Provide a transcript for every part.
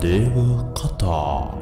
දේව කතා.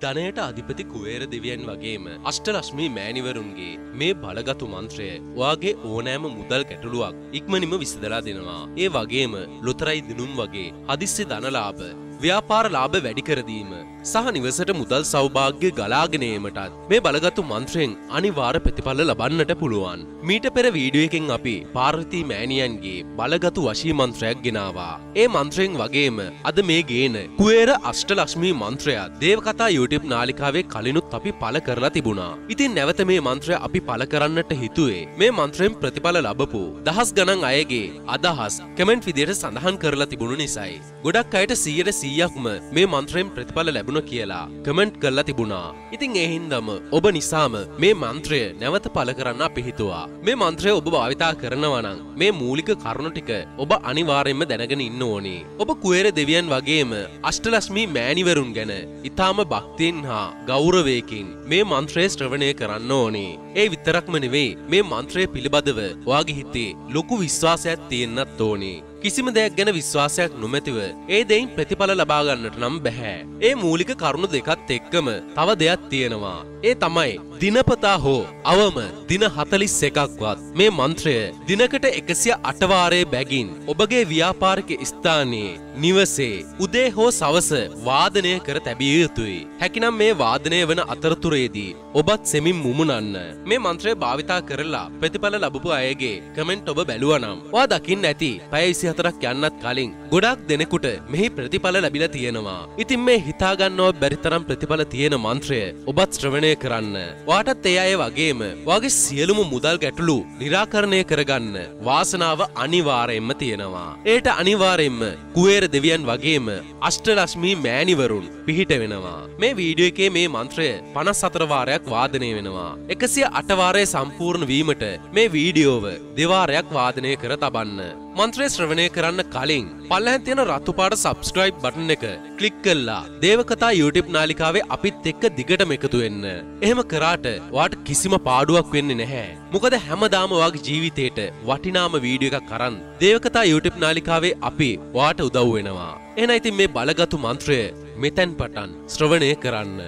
ධනයට අධිපති කුවේර දෙවියන් වගේම අෂ්ටලක්ෂ්මී මෑණිවරුන්ගේ මේ බලගතු මන්ත්‍රය ඔයාගේ ඕනෑම මුදල් ගැටලුවක් ඉක්මනින්ම විසඳලා දෙනවා. ඒ වගේම ලොතරැයි දිනුම් වගේ හදිස්සි ධනලාභ, ව්‍යාපාර ලාභ වැඩි කර දීම සහ නිවසට මුදල් සෞභාග්‍ය ගලාගෙන ඒමටත් මේ බලගතු මන්ත්‍රයෙන් අනිවාර්ය ප්‍රතිඵල ලබන්නට පුළුවන්. මීට පෙර වීඩියෝ එකෙන් අපි පාර්වතී මෑණියන්ගේ බලගතු වශී මන්ත්‍රයක් ගෙනාවා. ඒ මන්ත්‍රයෙන් වගේම අද මේ ගේන කුවේර අෂ්ටලක්ෂ්මී මන්ත්‍රයත් දේවකතා YouTube නාලිකාවේ කලිනුත් අපි පළ කරලා තිබුණා. ඉතින් නැවත මේ මන්ත්‍රය අපි පළ කරන්නට හිතුවේ මේ මන්ත්‍රයෙන් ප්‍රතිඵල ලැබපු දහස් ගණන් අයගේ අදහස් කමෙන්ට් විදියට සඳහන් කරලා තිබුණු නිසායි. ගොඩක් අයට 100%ක්ම මේ මන්ත්‍රයෙන් ප්‍රතිඵල ලැබුණා කියලා කමෙන්ට් කරලා තිබුණා. ඉතින් ඒ හින්දාම ඔබ නිසාම මේ මන්ත්‍රය නැවත පළ කරන්න අපි හිතුවා. මේ මන්ත්‍රය ඔබ භාවිතා කරනවා නම් මේ මූලික කරුණු ටික ඔබ අනිවාර්යයෙන්ම දැනගෙන ඉන්න ඕනේ. ඔබ කුවේර දෙවියන් වගේම අෂ්ටලක්ෂ්මී මෑණිවරුන් ගැන ඊටාම භක්තියෙන් හා ගෞරවයෙන් මේ මන්ත්‍රය ශ්‍රවණය කරන්න ඕනේ. ඒ විතරක්ම නෙවෙයි මේ මන්ත්‍රය පිළිබඳව ඔයාගේ හිතේ ලොකු විශ්වාසයක් තියෙන්නත් ඕනේ. කිසිම දෙයක් ගැන විශ්වාසයක් නොමැතිව ඒ දෙයින් ප්‍රතිඵල ලබා ගන්නට නම් බෑ. ඒ මූලික කරුණු දෙකත් එක්කම තව දෙයක් තියෙනවා. ඒ තමයි දිනපතා හෝ අවම දින 41ක්වත් මේ මන්ත්‍රය දිනකට 108 වාරයේ බැගින් ඔබගේ ව්‍යාපාරික ස්ථානයේ නිවසේ උදේ හෝ සවස වාදනය කර තැබිය යුතුයි. හැකිනම් මේ වාදනය වන අතරතුරේදී ඔබත් සෙමින් මුමුණන්න. මේ මන්ත්‍රය භාවිතා කරලා ප්‍රතිඵල ලැබපු අයගේ කමෙන්ට් ඔබ බැලුවා නම් ඔයා දකින්න ඇති පැය 24ක් යන්නත් කලින් ගොඩක් දෙනෙකුට මෙහි ප්‍රතිඵල ලැබිලා තියෙනවා. ඉතින් මේ හිතා ගන්නව බැරි තරම් ප්‍රතිඵල තියෙන මන්ත්‍රය ඔබත් ශ්‍රවණය කරන්න. ඔයාටත් ඒ අය වගේම ඔයාගේ සියලුම මුදල් ගැටලු निराකරණය කරගන්න වාසනාව අනිවාර්යයෙන්ම තියෙනවා. ඒට අනිවාර්යයෙන්ම කුවේර දෙවියන් වගේම අෂ්ටලක්ෂ්මී මෑණිවරුන් පිහිට වෙනවා. මේ වීඩියෝ එකේ මේ මන්ත්‍රය 54 වාරයක් වාදනය වෙනවා. 108 වාරයේ සම්පූර්ණ වීමට මේ වීඩියෝව දෙවාරයක් වාදනය කර තබන්න. මන්ත්‍රය ශ්‍රවණය කරන්න කලින් පල්ලෙහෙන් තියෙන රතු පාට subscribe button එක ක්ලික් කරලා දේවකතා YouTube නාලිකාවේ අපිත් එක්ක දිගටම එකතු වෙන්න. එහෙම කරාට ඔයාට කිසිම පාඩුවක් වෙන්නේ නැහැ. මොකද හැමදාම ඔයාගේ ජීවිතේට වටිනාම වීඩියෝ එකක් අරන් දේවකතා YouTube නාලිකාවේ අපි ඔයාට උදව් වෙනවා. එහෙනම් ඉතින් මේ බලගතු මන්ත්‍රය මෙතෙන් පටන් ශ්‍රවණය කරන්න.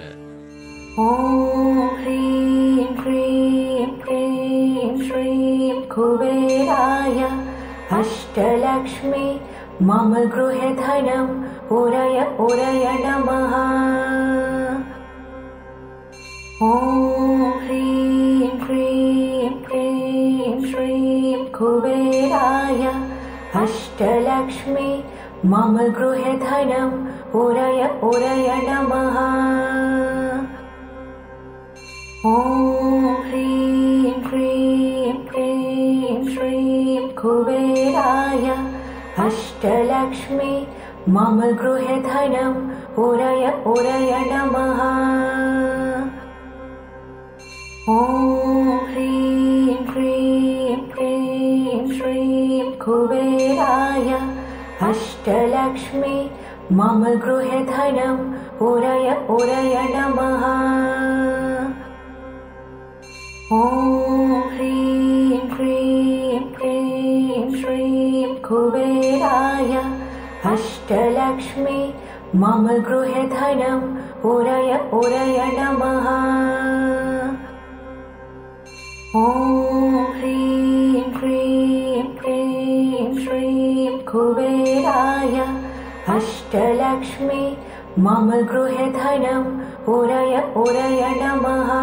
Om Hrim Hrim Hrim Shrim Kuberaya Ashtalakshmi Mama Gruhe Dhanam Uraya Uraya Namaha. Om Hrim Hrim Hrim Shrim Kuberaya Ashtalakshmi Mama Gruhe Dhanam Uraya Uraya Namaha. Om Hrim Hrim Hrim Shrim Kuberaya Ashtalakshmi Mama Gruhe Dhanam Uraya Uraya Namaha. Om Hrim Hrim Hrim Shrim Kuberaya Ashtalakshmi Mama Gruhe Dhanam Uraya Uraya Namaha. Om Hrim Hrim Hrim Shrim Kuberaya Ashtalakshmi Mama Gruhe Dhanam Uraya Uraya Namaha. Om Hrim Hrim Hrim Shrim Kuberaya Ashtalakshmi Mama Gruhe Dhanam Uraya Uraya Namaha.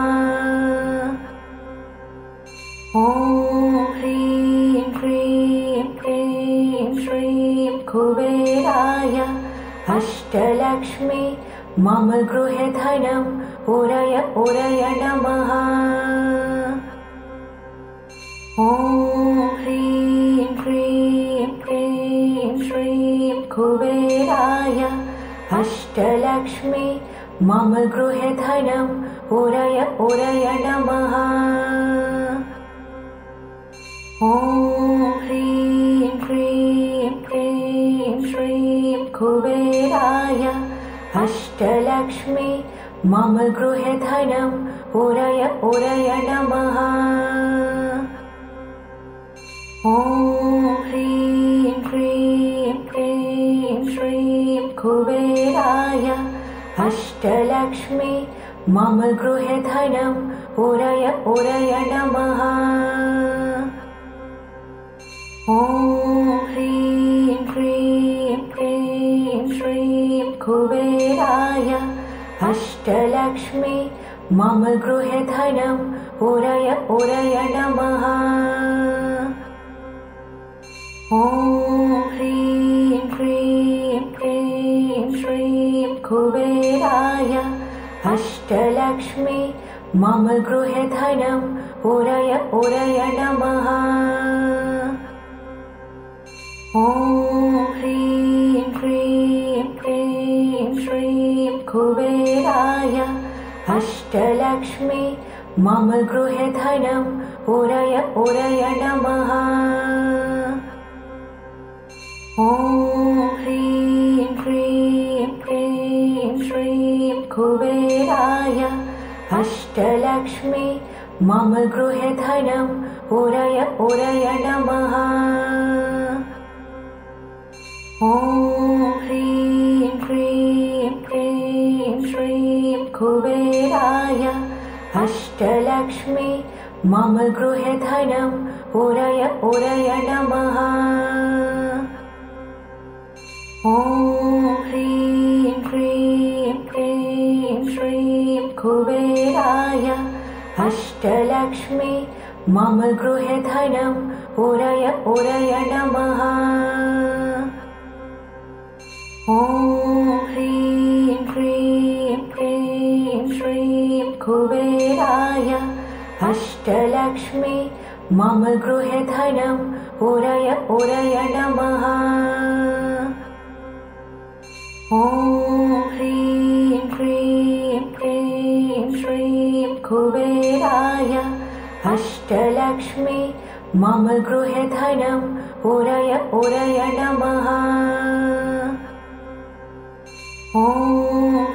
Om Hrim Hrim Hrim Shrim Kuberaya Ashtalakshmi Mama Gruhe Dhanam Uraya Uraya Namaha. Om Hrim Hrim Hrim Shrim Kuberaya Ashtalakshmi Mama Gruhe Dhanam Uraya Uraya Namaha. Om Hrim Hrim Hrim Shrim Kuberaya Ashtalakshmi Mama Gruhe Dhanam Uraya Uraya Namaha. Om Hrim Hrim Hrim Shrim कुबेराय अष्टलक्ष्मी मम गृहे धनम् उरय उरय नमः। ॐ ह्रीं cream cream श्रीं कुबेराय अष्टलक्ष्मी मम गृहे धनम् उरय उरय नमः। ॐ ह्रीं क्रीं क्रीं श्रीं कुबेराय अष्टलक्ष्मी मम गृहे धनम् उरय उरय नमः। ॐ ह्रीं क्रीं क्रीं श्रीं कुबेराय अष्टलक्ष्मी मम गृहे धनम् उरय उरय नमः। ॐ ह्रीं क्रीं क्रीं श्रीं कुबेराय अष्टलक्ष्मी मम गृहे धनम् उरय उरय नमः। ॐ ह्रीं क्रीं क्रीं श्रीं कुबेराय अष्टलक्ष्मी मम गृहे धनम् उरय उरय नमः। ॐ ह्रीं क्रीं क्रीं श्रीं कुबेराय अष्टलक्ष्मी मम गृहे धनम् उरय उरय नमः। ॐ ह्रीं क्रीं क्रीं श्रीं कुबेराय अष्टलक्ष्मी मम गृहे धनम् उरय उरय नमः। ॐ ह्रीं क्रीं क्रीं श्रीं कुबेराय अष्टलक्ष्मी मम गृहे धनम् उरय उरय नमः। ॐ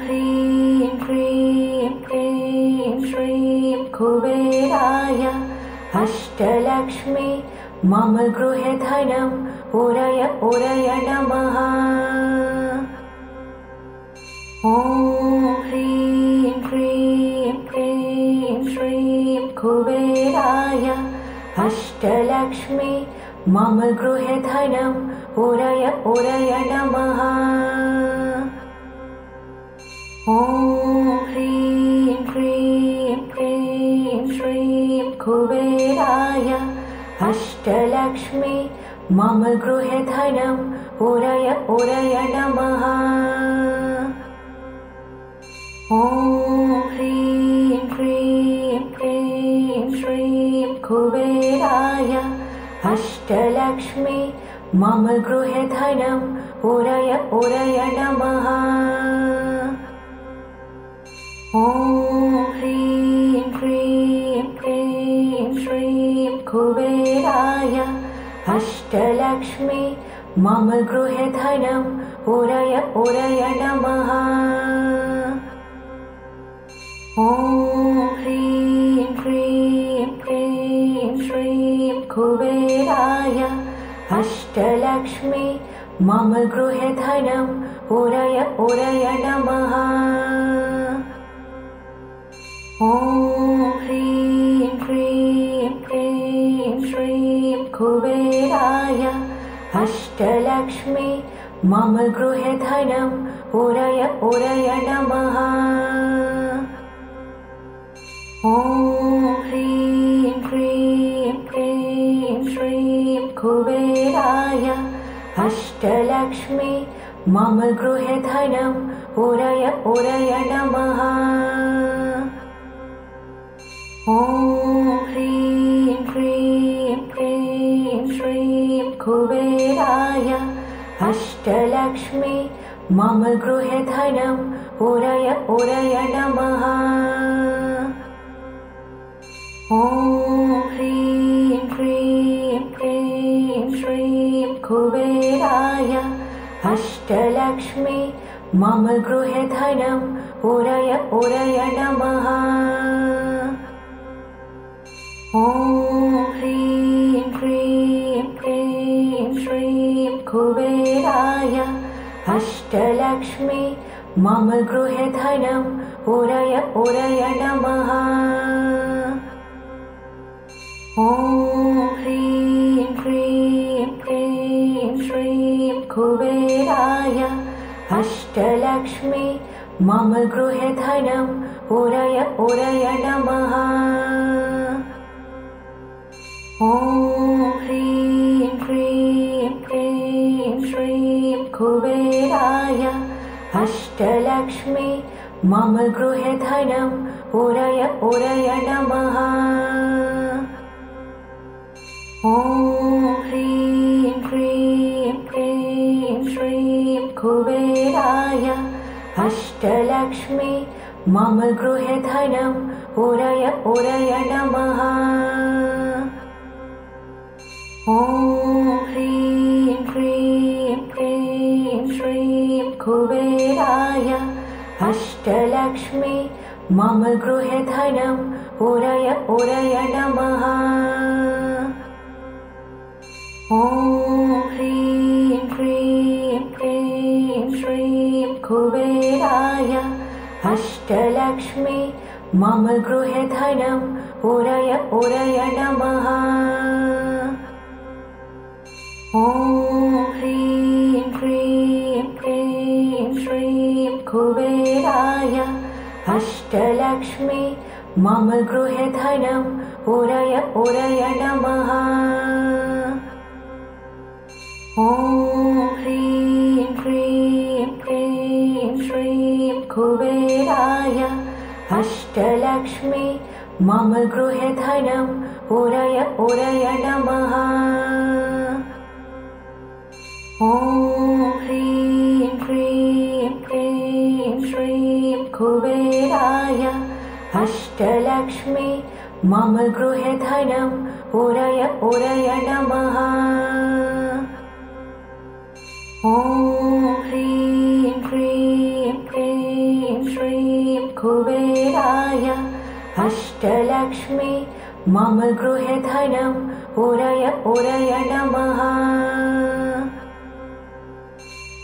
ह्रीं क्रीं क्रीं श्रीं कुबेराय अष्टलक्ष्मी मम गृहे धनम् उरय उरय नमः। ॐ ह्रीं क्रीं क्रीं श्रीं कुबेराय अष्टलक्ष्मी मम गृहे धनम् उरय उरय नमः। ॐ ह्रीं क्रीं क्रीं श्रीं कुबेराय अष्टलक्ष्मी मम गृहे धनम् उरय उरय नमः। ॐ ह्रीं क्रीं क्रीं श्रीं कुबेराय अष्टलक्ष्मी मम गृहे धनम् उरय उरय नमः। ॐ ह्रीं क्रीं क्रीं श्रीं कुबेराय अष्टलक्ष्मी मम गृहे धनम् उरय उरय नमः। ॐ ह्रीं क्रीं क्रीं श्रीं कुबेराय अष्टलक्ष्मी मम गृहे धनम् उरय उरय नमः। ॐ ह्रीं क्रीं क्रीं श्रीं कुबेराय अष्टलक्ष्मी मम गृहे धनम् उरय उरय नमः। ॐ ह्रीं क्रीं क्रीं श्रीं कुबेराय अष्टलक्ष्मी मम गृहे धनम् उरय उरय नमः। ॐ ह्रीं क्रीं क्रीं श्रीं कुबेराय अष्टलक्ष्मी मम गृहे धनम् उरय उरय नमः। ॐ ह्रीं क्रीं क्रीं श्रीं कुबेराय अष्टलक्ष्मी मम गृहे धनम् उरय उरय नमः। ॐ ह्रीं क्रीं क्रीं श्रीं कुबेराय अष्टलक्ष्मी मम गृहे धनम् उरय उरय नमः। ॐ ह्रीं क्लीं क्लीं श्रीं कुबेराय अष्टलक्ष्मी मम गृहे धनम् उरय उरय नमः। ॐ ह्रीं क्लीं क्लीं श्रीं कुबेराय अष्टलक्ष्मी मम गृहे धनम् उरय उरय नमः। ॐ ह्रीं क्लीं क्लीं श्रीं कुबेराय अष्टलक्ष्मी मम गृहे धनम् उरय उरय नमः। ॐ ह्रीं क्लीं क्लीं श्रीं कुबेराय अष्टलक्ष्मी मम गृहे धनम् उरय उरय नमः। ॐ ह्रीं क्लीं क्लीं श्रीं कुबेराय अष्टलक्ष्मी मम गृहे धनम् उरय उरय नमः। ॐ ह्रीं क्लीं क्लीं श्रीं कुबेराय अष्टलक्ष्मी मम गृहे धनम् उरय उरय नमः। ॐ ह्रीं क्लीं क्लीं श्रीं कुबेराय अष्टलक्ष्मी मम गृहे धनम् उरय उरय नमः। ॐ ह्रीं क्लीं क्लीं श्रीं कुबेराय अष्टलक्ष्मी मम गृहे धनम् उरय उरय नमः। ॐ ह्रीं क्लीं क्लीं श्रीं कुबेराय अष्टलक्ष्मी मम गृहे धनम् उरय उरय नमः।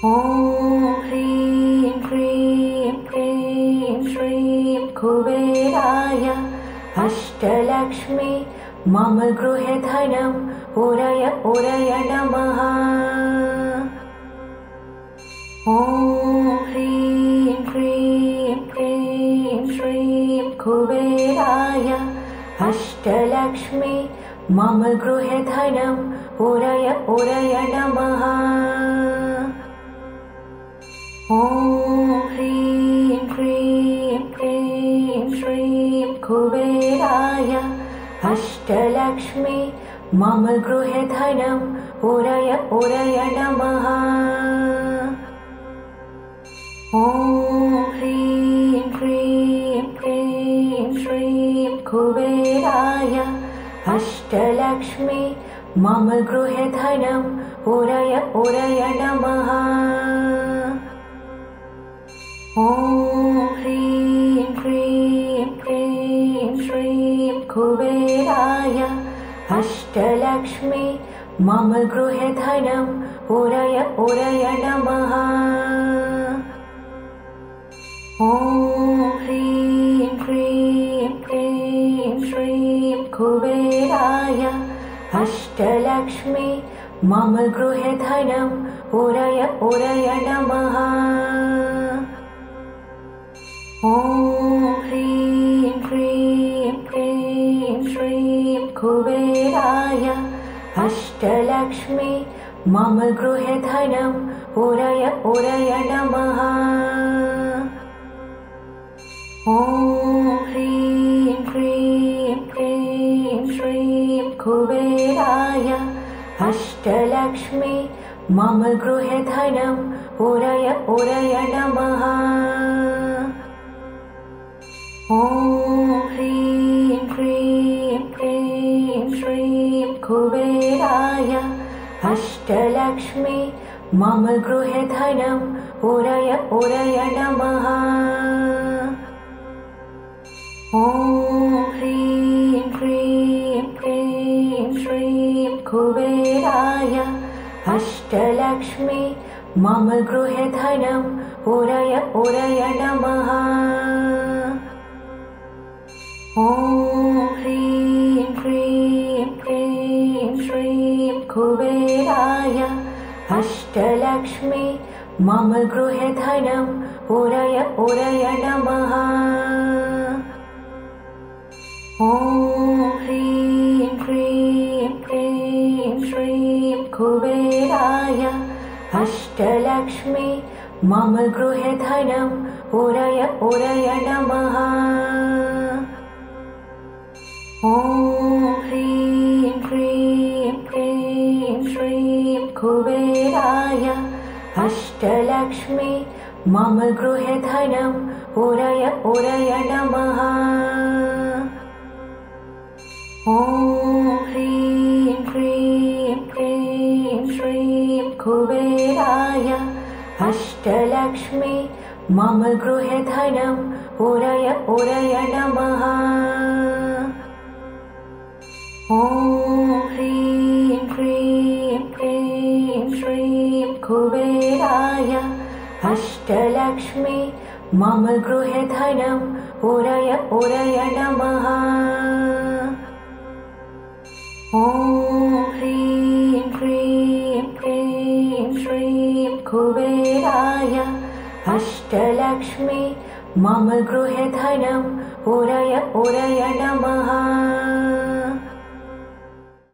ॐ ह्रीं क्लीं क्लीं श्रीं कुबेराय अष्टलक्ष्मी मम गृहे धनम् उरय उरय नमः। ॐ ह्रीं क्लीं क्लीं श्रीं कुबेराय अष्टलक्ष्मी मम गृहे धनम् उरय उरय नमः। ॐ ह्रीं क्लीं क्लीं श्रीं कुबेराय अष्टलक्ष्मी मम गृहे धनम् उरय उरय नमः। ॐ ह्रीं क्लीं क्लीं श्रीं कुबेराय अष्टलक्ष्मी मम गृहे धनम् उरय उरय नमः। ॐ ह्रीं क्लीं क्लीं श्रीं कुबेराय अष्टलक्ष्मी मम गृहे धनम् उरय उरय नमः। ॐ ह्रीं क्लीं क्लीं श्रीं कुबेराय अष्टलक्ष्मी मम गृहे धनम् उरय उरय नमः। ॐ ह्रीं क्लीं क्लीं श्रीं कुबेराय अष्टलक्ष्मी मम गृहे धनम् उरय उरय नमः। ॐ ह्रीं क्लीं क्लीं श्रीं कुबेराय अष्टलक्ष्मी मम गृहे धनम् उरय उरय नमः। ॐ ह्रीं क्लीं क्लीं श्रीं कुबेराय अष्टलक्ष्मी मम गृहे धनम् उरय उरय नमः। ॐ ह्रीं क्लीं क्लीं श्रीं कुबेराय अष्टलक्ष्मी मम गृहे धनम् उरय उरय नमः। ॐ ह्रीं क्लीं क्लीं श्रीं कुबेराय अष्टलक्ष्मी मम गृहे धनम् उरय उरय नमः। ॐ ह्रीं क्लीं क्लीं श्रीं कुबेराय अष्टलक्ष्मी मम गृहे धनम् उरय उरय नमः। ॐ ह्रीं क्लीं क्लीं श्रीं कुबेराय अष्टलक्ष्मी मम गृहे धनम् उरय उरय नमः। ॐ ह्रीं क्लीं क्लीं श्रीं कुबेराय अष्टलक्ष्मी मम गृहे धनम् उरय उरय नमः। ॐ ह्रीं क्लीं क्लीं श्रीं कुबेराय अष्टलक्ष्मी मम गृहे धनम् उरय उरय नमः। ॐ ह्रीं क्लीं क्लीं श्रीं कुबेराय अष्टलक्ष्मी मम गृहे धनम् उरय उरय नमः।